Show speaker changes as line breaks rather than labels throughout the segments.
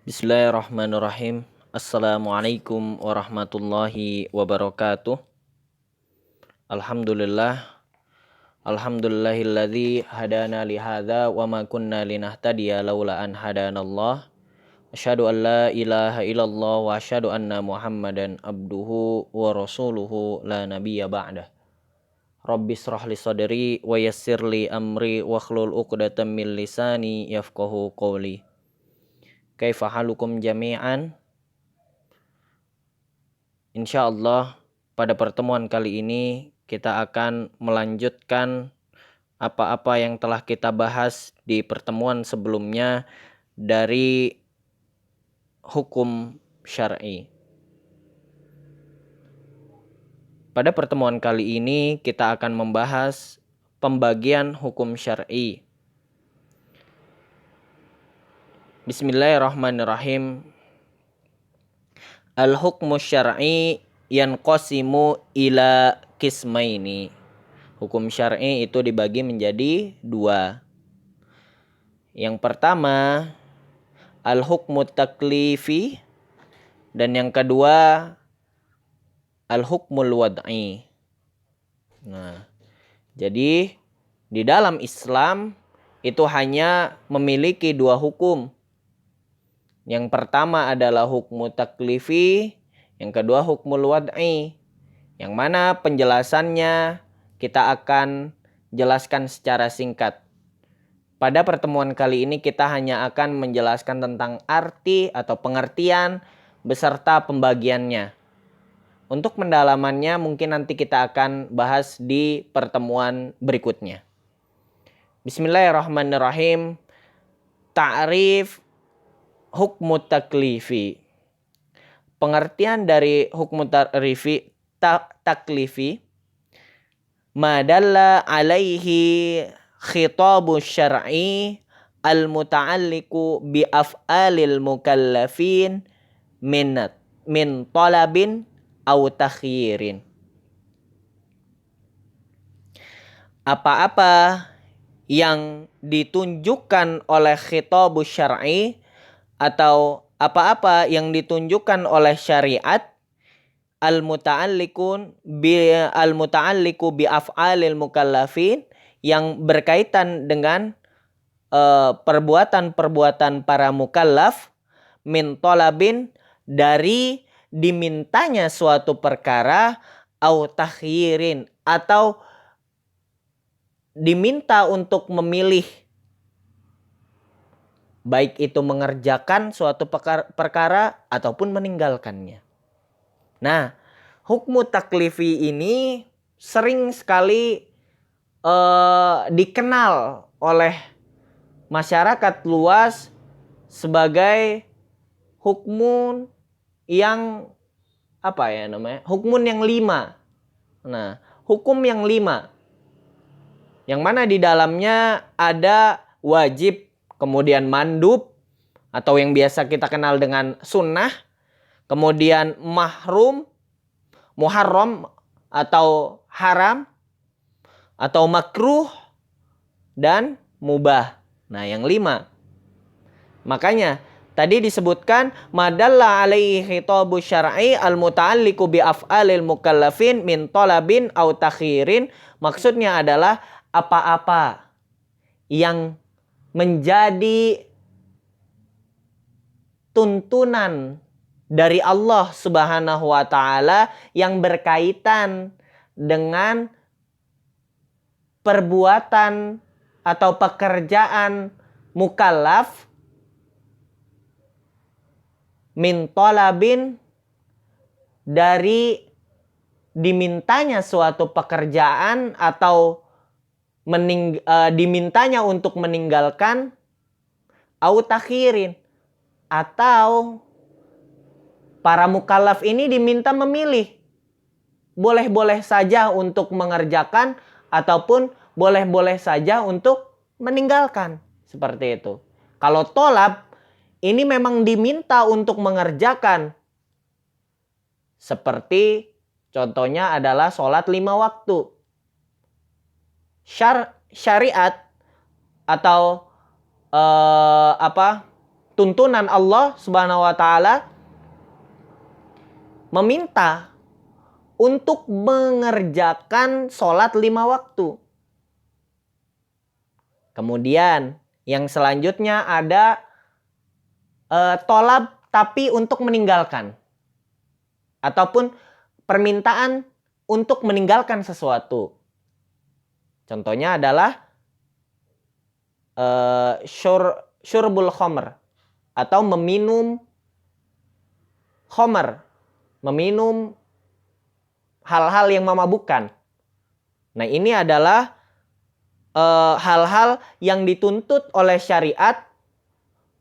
Bismillahirrahmanirrahim. Assalamualaikum warahmatullahi wabarakatuh. Alhamdulillah. Alhamdulillahilladzi hadana li hadza wa ma kunna linahtadiya laula an hadanallah. Asyhadu an la ilaha illallah wa asyhadu anna Muhammadan abduhu wa rasuluhu la nabiyya ba'dah. Rabbis shrah li sadri wa yassir li amri wa hlul 'uqdatam min lisani yafqahu qawli. Kaifa halukum jami'an? Insyaallah pada pertemuan kali ini kita akan melanjutkan apa-apa yang telah kita bahas di pertemuan sebelumnya dari hukum syar'i. Pada pertemuan kali ini kita akan membahas pembagian hukum syar'i. Bismillahirrahmanirrahim. Al-hukmu syar'i yanqasimu ila qismaini. Hukum syar'i itu dibagi menjadi dua. Yang pertama, al-hukmu taklifi, dan yang kedua, al-hukmul wad'i. Nah, jadi di dalam Islam itu hanya memiliki dua hukum. Yang pertama adalah hukmu taklifi, yang kedua hukmul wad'i. Yang mana penjelasannya kita akan jelaskan secara singkat. Pada pertemuan kali ini kita hanya akan menjelaskan tentang arti atau pengertian beserta pembagiannya. Untuk pendalamannya mungkin nanti kita akan bahas di pertemuan berikutnya. Bismillahirrahmanirrahim. Ta'rif hukmu taklifi. Pengertian dari hukmu taklifi, madalla alaihi khitabu syar'i al-muta'alliqu bi af'alil mukallafin min talabin aw takhyirin. Apa-apa yang ditunjukkan oleh khitabus syar'i atau apa-apa yang ditunjukkan oleh syariat al-muta'alliqu bi af'alil mukallafin, yang berkaitan dengan perbuatan-perbuatan para mukallaf, min talabin, dari dimintanya suatu perkara, au takhyirin, atau diminta untuk memilih, baik itu mengerjakan suatu perkara ataupun meninggalkannya. Nah, hukmu taklifi ini sering sekali dikenal oleh masyarakat luas sebagai hukmun yang hukmun yang 5. Nah, hukum yang 5 yang mana di dalamnya ada wajib, kemudian mandub atau yang biasa kita kenal dengan sunnah, kemudian muharram atau haram, atau makruh, dan mubah. Nah, yang 5. Makanya tadi disebutkan madalla alaihi khitabu syar'i al-muta'alliqu bi af'alil mukallafin min talabin aw takhirin. Maksudnya adalah apa-apa yang menjadi tuntunan dari Allah Subhanahu wa taala yang berkaitan dengan perbuatan atau pekerjaan mukallaf, min talabin, dari dimintanya suatu pekerjaan atau dimintanya untuk meninggalkan, au takhirin, atau para mukallaf ini diminta memilih, boleh-boleh saja untuk mengerjakan ataupun boleh-boleh saja untuk meninggalkan. Seperti itu. Kalau tolab ini memang diminta untuk mengerjakan. Seperti contohnya adalah sholat 5 waktu. Syariat atau tuntunan Allah Subhanahu wa taala meminta untuk mengerjakan sholat 5 waktu. Kemudian yang selanjutnya ada tolab tapi untuk meninggalkan. Ataupun permintaan untuk meninggalkan sesuatu. Contohnya adalah syurbul khamr atau meminum khamr, meminum hal-hal yang memabukkan. Nah, ini adalah hal-hal yang dituntut oleh syariat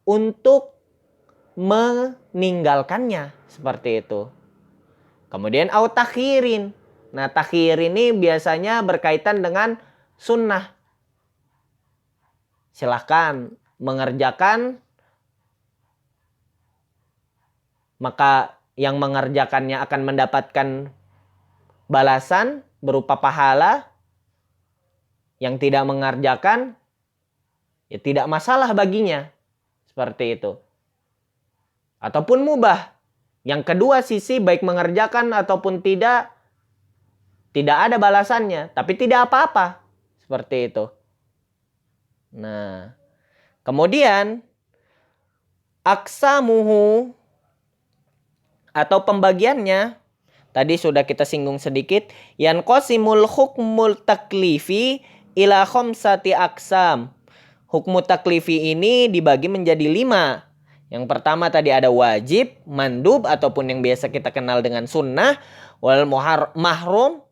untuk meninggalkannya, seperti itu. Kemudian au takhirin. Nah, takhir ini biasanya berkaitan dengan sunnah. Silahkan mengerjakan, maka yang mengerjakannya akan mendapatkan balasan berupa pahala. Yang tidak mengerjakan, ya tidak masalah baginya. Seperti itu. Ataupun mubah. Yang kedua sisi, baik mengerjakan ataupun tidak ada balasannya. Tapi tidak apa-apa. Seperti itu. Nah, kemudian aksamuhu atau pembagiannya tadi sudah kita singgung sedikit. Yanqasimul hukmul taklifi ila khamsati aksam. Hukmu taklifi ini dibagi menjadi 5. Yang pertama tadi ada wajib, mandub ataupun yang biasa kita kenal dengan sunnah, wal muharram,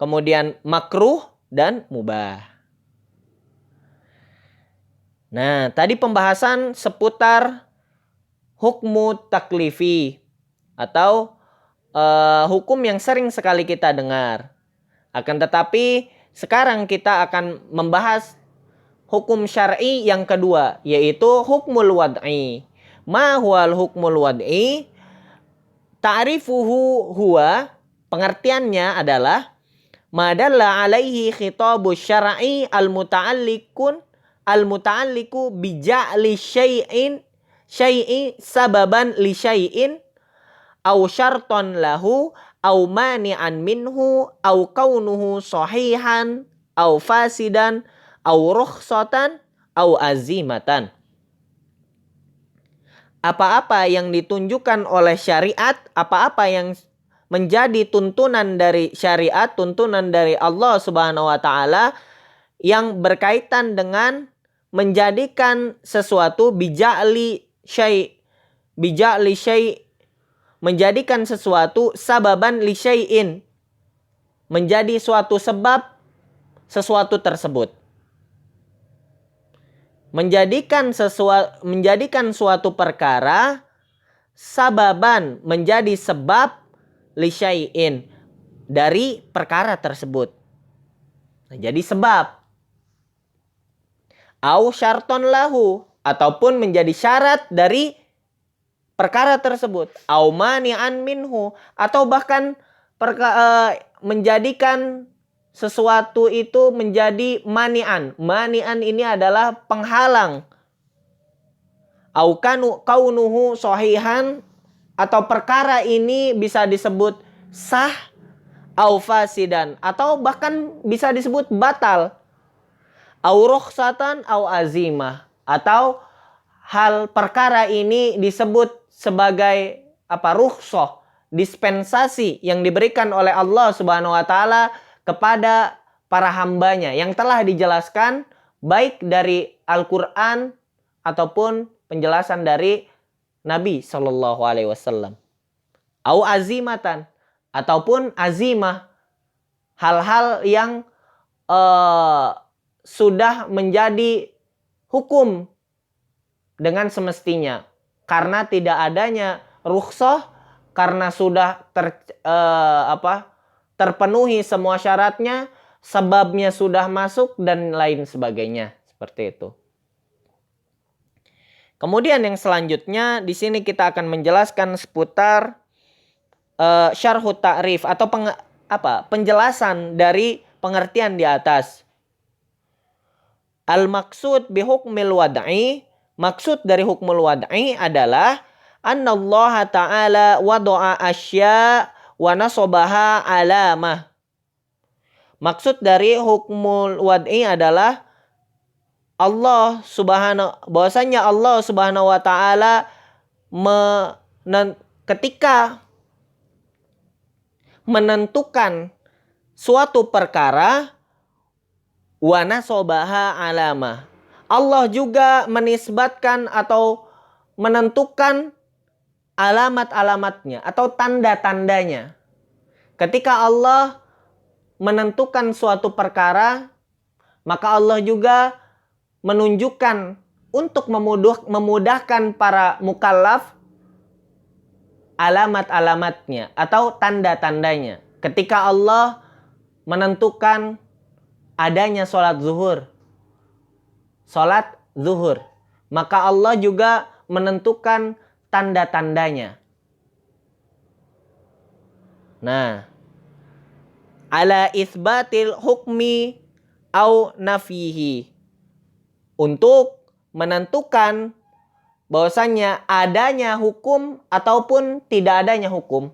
kemudian makruh dan mubah. Nah, tadi pembahasan seputar hukmu taklifi atau hukum yang sering sekali kita dengar. Akan tetapi sekarang kita akan membahas hukum syar'i yang kedua, yaitu hukmul wad'i. Ma huwal hukmul wad'i? Ta'rifuhu huwa, pengertiannya adalah madalla alaihi khitabus syar'i al-muta'alliku bija'li syai'i sababan li syai'in au syarton lahu au mani'an minhu au kaunuhu sahihan au fasidan au rukhsatan au azimatan. Apa-apa yang ditunjukkan oleh syariat, apa-apa yang menjadi tuntunan dari syariat, tuntunan dari Allah Subhanahu wa taala yang berkaitan dengan menjadikan sesuatu bija'li syai', menjadikan sesuatu sababan li syai'in, menjadi suatu sebab sesuatu tersebut. Menjadikan suatu perkara sababan, menjadi sebab li syai'in, dari perkara tersebut. Nah, jadi sebab. Au syarton lahu, ataupun menjadi syarat dari perkara tersebut. Au mani'an minhu, atau bahkan menjadikan sesuatu itu menjadi mani'an. Mani'an ini adalah penghalang. Au kaunuhu sahihan, atau perkara ini bisa disebut sah, au fasidan, atau bahkan bisa disebut batal. Au rukhsatan au azimah, atau hal perkara ini disebut sebagai rukhsah, dispensasi yang diberikan oleh Allah Subhanahu wa taala kepada para hambanya yang telah dijelaskan baik dari Al-Quran ataupun penjelasan dari Nabi Shallallahu Alaihi Wasallam. Au azimatan, ataupun azimah, hal-hal yang sudah menjadi hukum dengan semestinya karena tidak adanya rukhsah, karena sudah terpenuhi semua syaratnya, sebabnya sudah masuk dan lain sebagainya, seperti itu. Kemudian yang selanjutnya di sini kita akan menjelaskan seputar syarhu ta'rif atau penjelasan dari pengertian di atas. Al-maksud bihukmil wad'i Maksud dari hukmul wad'i adalah annallaha ta'ala wada'a asya wa nasobaha alamah. Maksud dari hukmul wad'i adalah bahwasanya Allah Subhanahu wa taala ketika menentukan suatu perkara wa nasobaha alamah. Allah juga menisbatkan atau menentukan alamat-alamatnya atau tanda-tandanya. Ketika Allah menentukan suatu perkara, maka Allah juga menunjukkan untuk memudahkan para mukallaf alamat-alamatnya atau tanda-tandanya. Ketika Allah menentukan adanya sholat zuhur, maka Allah juga menentukan tanda-tandanya. Nah, ala isbatil hukmi au nafihi, untuk menentukan bahwasanya adanya hukum ataupun tidak adanya hukum.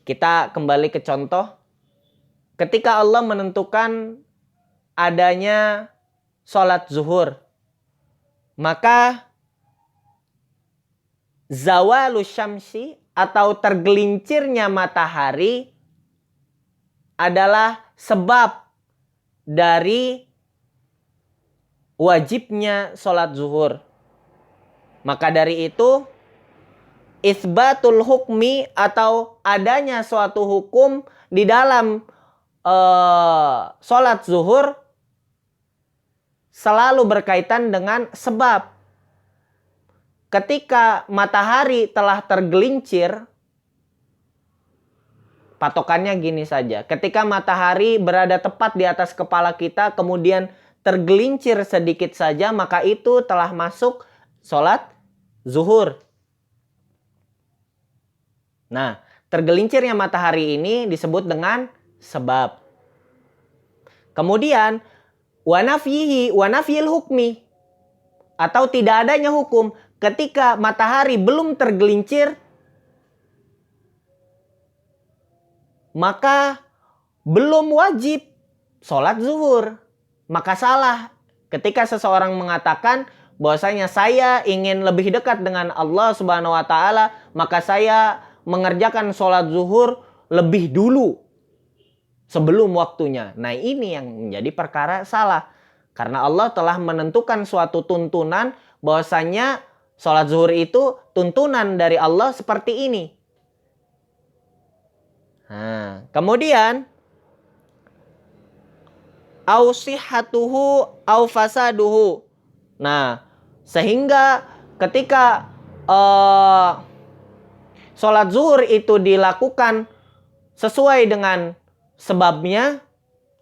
Kita kembali ke contoh. Ketika Allah menentukan adanya sholat zuhur, maka zawalus syamsi atau tergelincirnya matahari adalah sebab dari wajibnya sholat zuhur. Maka dari itu isbatul hukmi atau adanya suatu hukum di dalam sholat zuhur selalu berkaitan dengan sebab. Ketika matahari telah tergelincir, patokannya gini saja. Ketika matahari berada tepat di atas kepala kita, kemudian tergelincir sedikit saja, maka itu telah masuk sholat zuhur. Nah, tergelincirnya matahari ini disebut dengan sebab. Kemudian wa nafyil hukmi, atau tidak adanya hukum. Ketika matahari belum tergelincir, maka belum wajib sholat zuhur. Maka salah ketika seseorang mengatakan bahwasanya saya ingin lebih dekat dengan Allah Subhanahu wa taala, maka saya mengerjakan sholat zuhur lebih dulu sebelum waktunya. Nah, ini yang menjadi perkara salah. Karena Allah telah menentukan suatu tuntunan bahwasanya sholat zuhur itu tuntunan dari Allah seperti ini. Nah, kemudian au sihhatuhu au fasaduhu. Nah, sehingga ketika sholat zuhur itu dilakukan sesuai dengan sebabnya,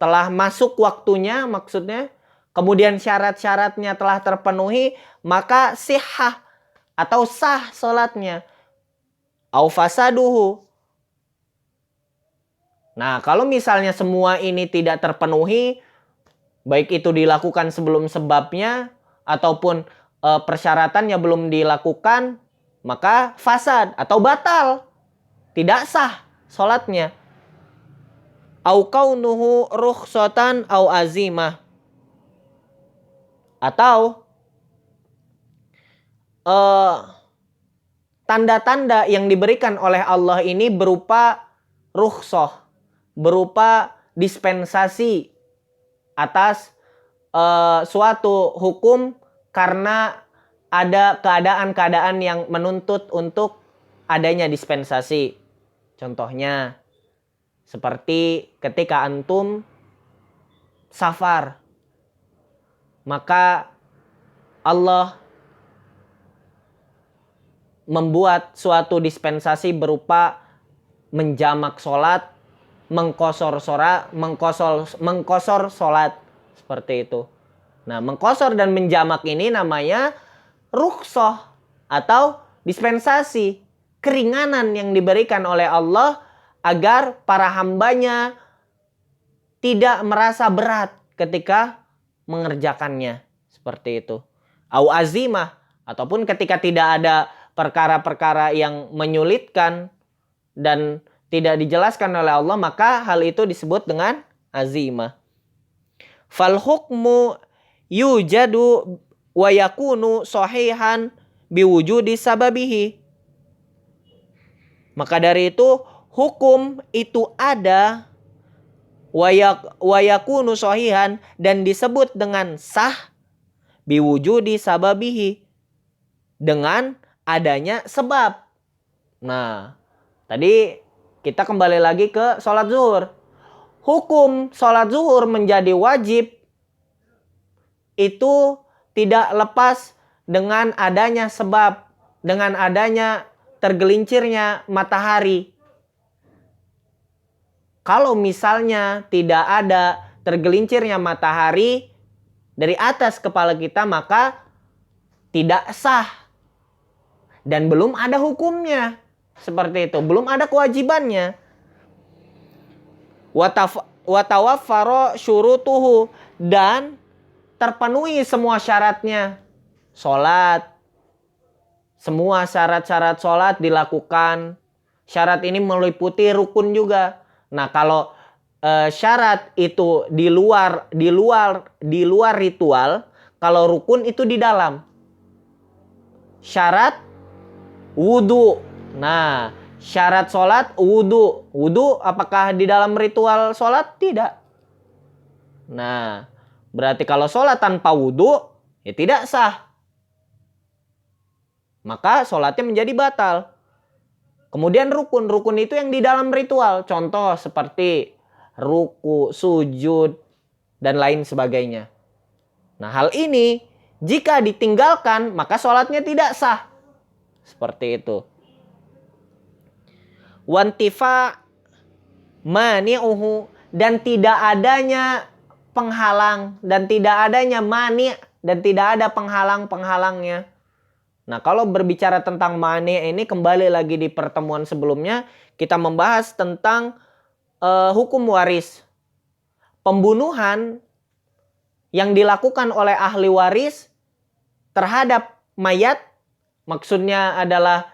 telah masuk waktunya maksudnya, kemudian syarat-syaratnya telah terpenuhi, maka sihhah atau sah sholatnya. Au fasaduhu. Nah, kalau misalnya semua ini tidak terpenuhi, baik itu dilakukan sebelum sebabnya ataupun persyaratannya belum dilakukan, maka fasad atau batal, tidak sah sholatnya. Au kaunuhu rukhsatan au azimah, atau tanda-tanda yang diberikan oleh Allah ini berupa rukhsah, berupa dispensasi atas suatu hukum karena ada keadaan-keadaan yang menuntut untuk adanya dispensasi. Contohnya seperti ketika antum safar, maka Allah membuat suatu dispensasi berupa menjamak sholat, mengkosor sholat, seperti itu. Nah, mengkosor dan menjamak ini namanya rukhsah atau dispensasi, keringanan yang diberikan oleh Allah agar para hambanya tidak merasa berat ketika mengerjakannya, seperti itu. Au azimah, ataupun ketika tidak ada perkara-perkara yang menyulitkan dan tidak dijelaskan oleh Allah, maka hal itu disebut dengan azimah. Fal hukmu yujadu wa yakunu sahihan biwujudi sababihi. Maka dari itu hukum itu ada wa yakunu sahihan dan disebut dengan sah biwujudi sababihi, dengan adanya sebab. Nah, tadi kita kembali lagi ke sholat zuhur. Hukum sholat zuhur menjadi wajib itu tidak lepas dengan adanya sebab, dengan adanya tergelincirnya matahari. Kalau misalnya tidak ada tergelincirnya matahari dari atas kepala kita, maka tidak sah. Dan belum ada hukumnya. Seperti itu. Belum ada kewajibannya. Watawaffaro syurutuhu. Dan terpenuhi semua syaratnya. Sholat. Semua syarat-syarat sholat dilakukan. Syarat ini meliputi rukun juga. Nah, kalau syarat itu di luar ritual, kalau rukun itu di dalam. Syarat wudu. Nah, syarat sholat wudu. Wudu apakah di dalam ritual sholat? Tidak. Nah, berarti kalau sholat tanpa wudu, ya tidak sah. Maka sholatnya menjadi batal. Kemudian rukun. Rukun itu yang di dalam ritual. Contoh seperti ruku, sujud, dan lain sebagainya. Nah, hal ini jika ditinggalkan, maka sholatnya tidak sah. Seperti itu. Wantifa mani'uhu, dan tidak adanya penghalang, dan tidak adanya mani', dan tidak ada penghalang-penghalangnya. Nah, kalau berbicara tentang mani' ini, kembali lagi di pertemuan sebelumnya kita membahas tentang hukum waris. Pembunuhan yang dilakukan oleh ahli waris terhadap mayat, maksudnya adalah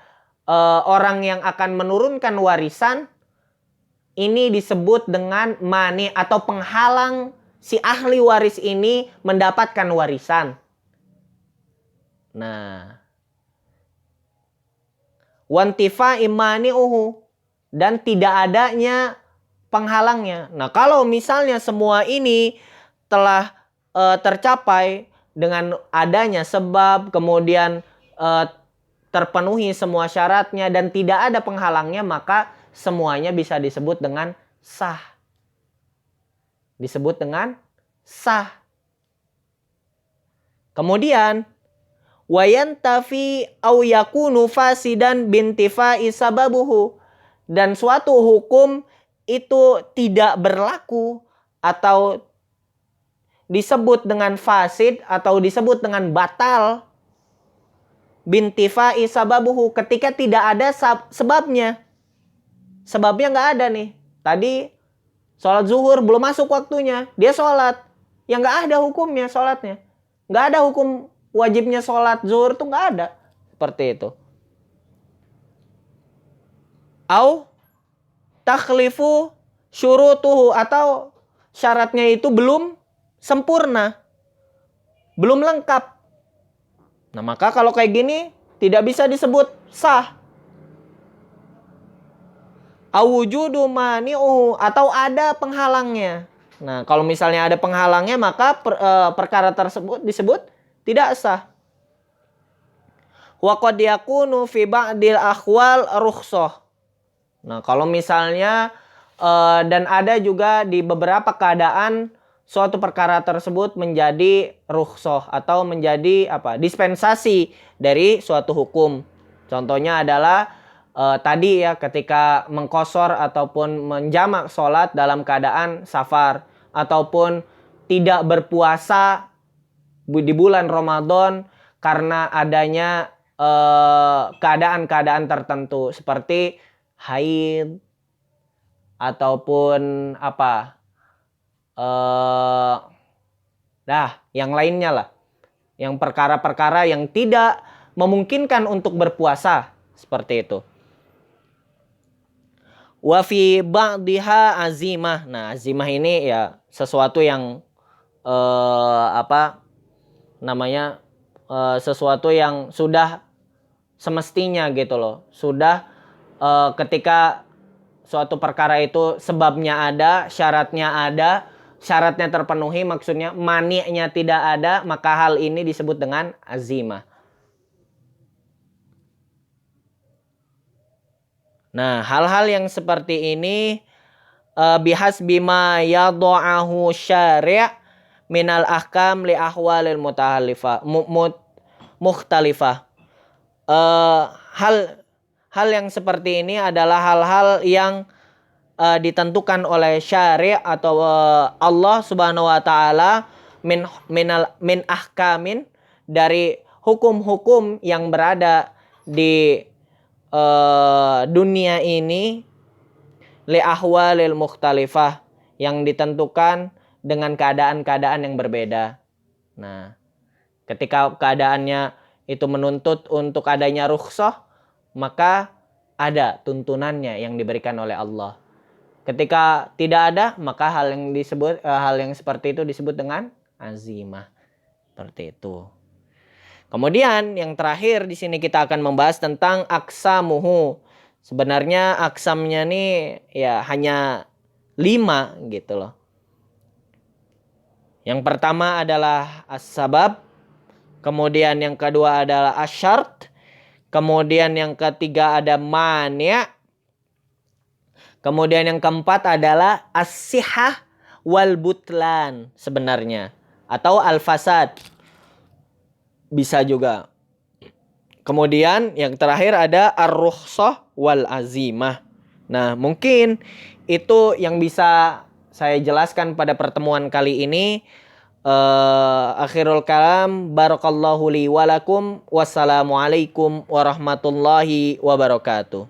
orang yang akan menurunkan warisan, ini disebut dengan mani atau penghalang si ahli waris ini mendapatkan warisan. Nah, wantifa imani'uhu, dan tidak adanya penghalangnya. Nah, kalau misalnya semua ini telah tercapai dengan adanya sebab, kemudian terpenuhi semua syaratnya dan tidak ada penghalangnya, maka semuanya bisa disebut dengan sah. Disebut dengan sah. Kemudian wayantafi au yakunu fasidan bintifai sababuhu, dan suatu hukum itu tidak berlaku atau disebut dengan fasid atau disebut dengan batal bintifai sababuhu ketika tidak ada sebabnya. Sebabnya nggak ada nih. Tadi sholat zuhur belum masuk waktunya, dia sholat, yang nggak ada hukumnya sholatnya. Nggak ada hukum wajibnya sholat zuhur, tuh nggak ada. Seperti itu. Au takhlifu syurutuhu, atau syaratnya itu belum sempurna, belum lengkap. Nah, maka kalau kayak gini tidak bisa disebut sah. Awujudu mani'uhu, atau ada penghalangnya. Nah, kalau misalnya ada penghalangnya, maka perkara tersebut disebut tidak sah. Wa qad yakunu fi ba'dil akhwal rukhsah. Nah, kalau misalnya dan ada juga di beberapa keadaan suatu perkara tersebut menjadi rukhsah atau menjadi dispensasi dari suatu hukum. Contohnya adalah tadi ya, ketika mengqashar ataupun menjamak sholat dalam keadaan safar, ataupun tidak berpuasa di bulan Ramadan karena adanya keadaan-keadaan tertentu seperti haid ataupun yang lainnya lah, yang perkara-perkara yang tidak memungkinkan untuk berpuasa, seperti itu. Wa fi ba'diha azimah. Nah, azimah ini ya sesuatu yang sesuatu yang sudah semestinya gitu loh. Sudah ketika suatu perkara itu sebabnya ada, syaratnya terpenuhi, maksudnya mani'nya tidak ada, maka hal ini disebut dengan azimah. Nah, hal-hal yang seperti ini bihasbi ma yadha'ahu syari' minal ahkam li ahwalil mukhtalifah. Hal yang seperti ini adalah hal-hal yang ditentukan oleh syari' atau Allah Subhanahu wa taala min ahkamin, dari hukum-hukum yang berada di dunia ini, li ahwalil mukhtalifah, yang ditentukan dengan keadaan-keadaan yang berbeda. Nah, ketika keadaannya itu menuntut untuk adanya rukhsah, maka ada tuntunannya yang diberikan oleh Allah. Ketika tidak ada, maka hal yang seperti itu disebut dengan azimah. Seperti itu. Kemudian yang terakhir di sini kita akan membahas tentang aksamuhu. Sebenarnya aksamnya nih ya hanya 5 gitu loh. Yang pertama adalah as-sabab, kemudian yang kedua adalah asyart, kemudian yang ketiga ada mani', kemudian yang keempat adalah as-sihah wal butlan sebenarnya, atau al-fasad bisa juga. Kemudian yang terakhir ada ar-rukhsah wal azimah. Nah, mungkin itu yang bisa saya jelaskan pada pertemuan kali ini. Akhirul kalam, barakallahu li walakum, wassalamualaikum warahmatullahi wabarakatuh.